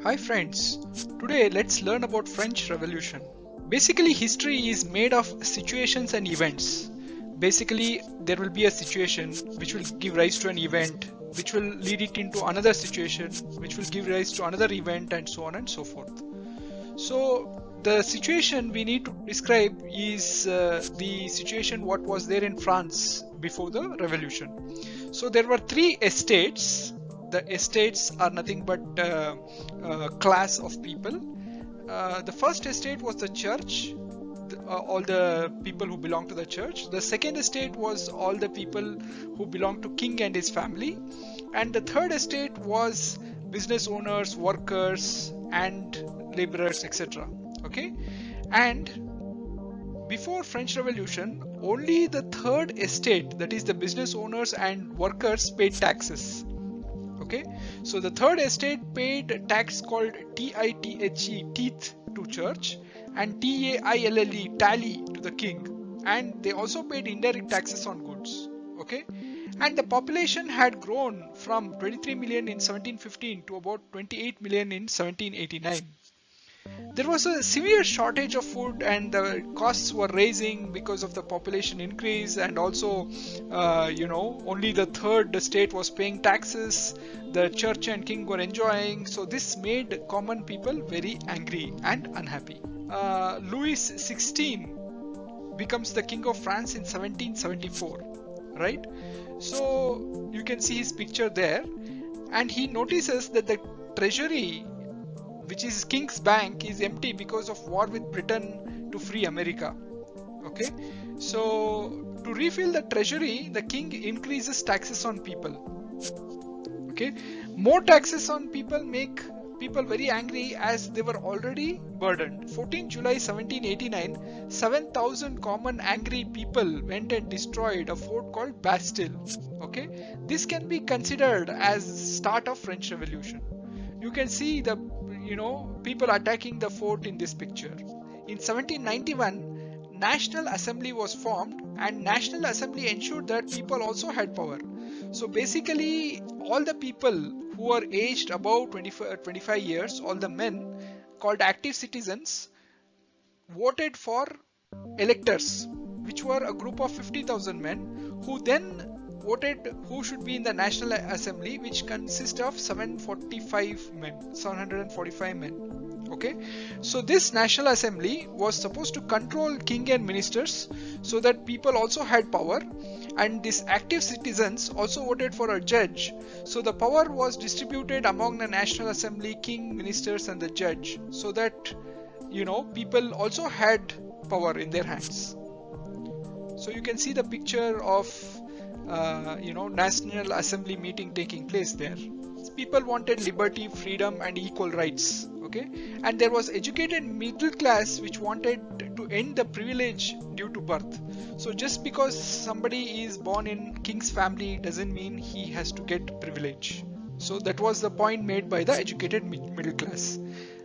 Hi friends, today let's learn about French Revolution. Basically, history is made of situations and events. Basically, there will be a situation which will give rise to an event, which will lead it into another situation, which will give rise to another event, and so on and so forth. So, the situation we need to describe is the situation what was there in France before the revolution. So, there were three estates. The estates are nothing but a class of people. The first estate was the church, all the people who belong to the church. The second estate was all the people who belong to king and his family. And the third estate was business owners, workers, and laborers, etc. Okay, and before French Revolution, only the third estate, that is the business owners and workers, paid taxes. Okay, so the third estate paid tax called TITHE, teeth, to church, and TAILLE, tally, to the king, and they also paid indirect taxes on goods. Okay, and the population had grown from 23 million in 1715 to about 28 million in 1789. There was a severe shortage of food and the costs were rising because of the population increase, and also only the third estate was paying taxes, the church and king were enjoying, so this made common people very angry and unhappy. Louis XVI becomes the king of France in 1774, right? So you can see his picture there, and he notices that the treasury, which is King's Bank, is empty because of war with Britain to free America. Okay, so to refill the treasury, the king increases taxes on people. Okay, more taxes on people make people very angry as they were already burdened. 14 July 1789, 7,000 common angry people went and destroyed a fort called Bastille. Okay, this can be considered as start of French Revolution. You can see the people attacking the fort in this picture. In 1791, National Assembly was formed, and National Assembly ensured that people also had power. So basically, all the people who were aged above 25 years, all the men called active citizens, voted for electors, which were a group of 50,000 men who then voted who should be in the National Assembly, which consists of 745 men. Okay, so this National Assembly was supposed to control king and ministers so that people also had power, and these active citizens also voted for a judge, so the power was distributed among the National Assembly, king, ministers, and the judge, so that people also had power in their hands. So you can see the picture of National Assembly meeting taking place there. People wanted liberty, freedom, and equal rights. Okay, and there was educated middle class which wanted to end the privilege due to birth. So just because somebody is born in king's family doesn't mean he has to get privilege. So that was the point made by the educated middle class.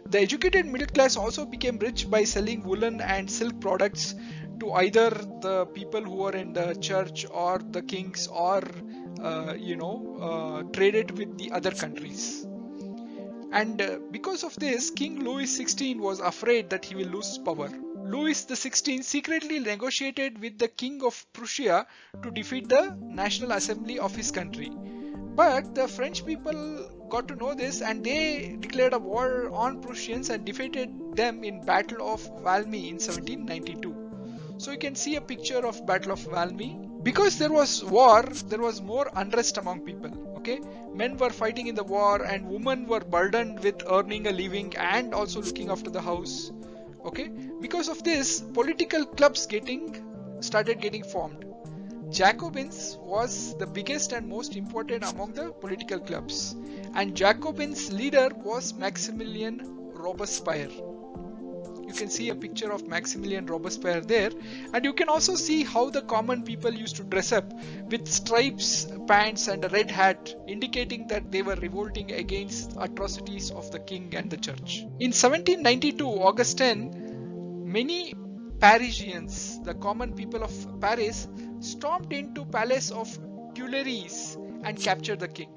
The educated middle class also became rich by selling woolen and silk products to either the people who were in the church or the kings, or traded with the other countries. And because of this, King Louis XVI was afraid that he will lose power. Louis XVI secretly negotiated with the King of Prussia to defeat the National Assembly of his country. But the French people got to know this, and they declared a war on Prussians and defeated them in Battle of Valmy in 1792. So you can see a picture of Battle of Valmy. Because there was war, there was more unrest among people. Okay, men were fighting in the war, and women were burdened with earning a living and also looking after the house. Okay, because of this, political clubs started getting formed. Jacobins was the biggest and most important among the political clubs, and Jacobins' leader was Maximilien Robespierre. You can see a picture of Maximilien Robespierre there, and you can also see how the common people used to dress up with stripes, pants, and a red hat, indicating that they were revolting against atrocities of the king and the church. In 1792, August 10, many Parisians, the common people of Paris, stormed into Palace of Tuileries and captured the king.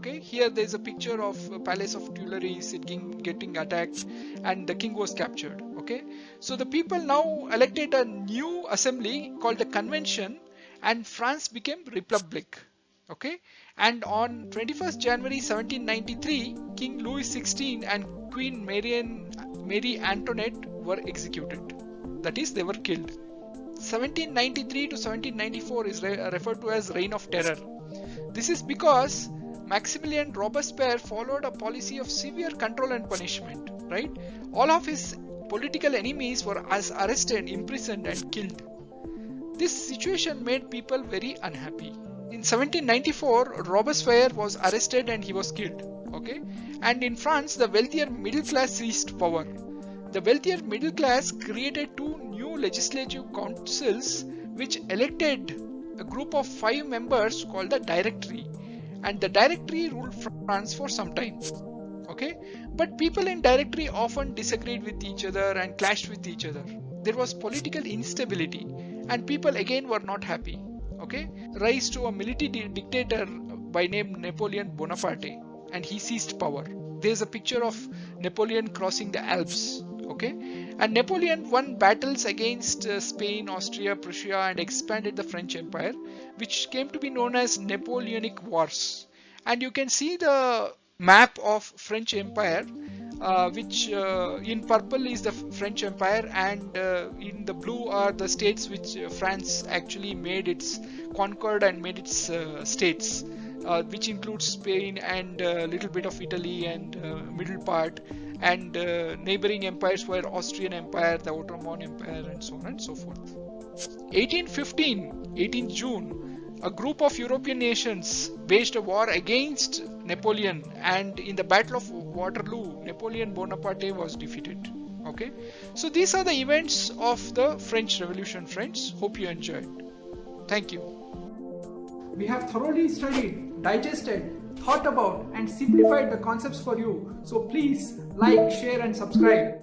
Okay, here there is a picture of Palace of Tuileries getting attacked, and the king was captured. Okay, so the people now elected a new assembly called the Convention, and France became Republic. Okay, and on 21st January 1793, King Louis XVI and Queen Marie Antoinette were executed. That is, they were killed. 1793 to 1794 is referred to as Reign of Terror. This is because Maximilien Robespierre followed a policy of severe control and punishment, right? All of his political enemies were arrested, imprisoned and killed. This situation made people very unhappy. In 1794, Robespierre was arrested and he was killed. Okay? And in France, the wealthier middle class seized power. The wealthier middle class created two new legislative councils which elected a group of 5 members called the Directory. And the Directory ruled France for some time. Okay? But people in Directory often disagreed with each other and clashed with each other. There was political instability and people again were not happy. Okay? Rise to a military dictator by name Napoleon Bonaparte, and he seized power. There is a picture of Napoleon crossing the Alps. Okay, and Napoleon won battles against Spain, Austria, Prussia and expanded the French Empire, which came to be known as Napoleonic Wars. And you can see the map of French Empire, which in purple is the French Empire, and in the blue are the states which France actually made its conquered and made its states, which includes Spain and a little bit of Italy and middle part, and neighboring empires were Austrian Empire, the Ottoman Empire and so on and so forth. 1815 June, a group of European nations waged a war against Napoleon, and in the Battle of Waterloo, Napoleon Bonaparte was defeated. Okay, so these are the events of the French Revolution, friends. Hope you enjoyed. Thank you. We have thoroughly studied, digested, thought about and simplified the concepts for you. So please like, share and subscribe.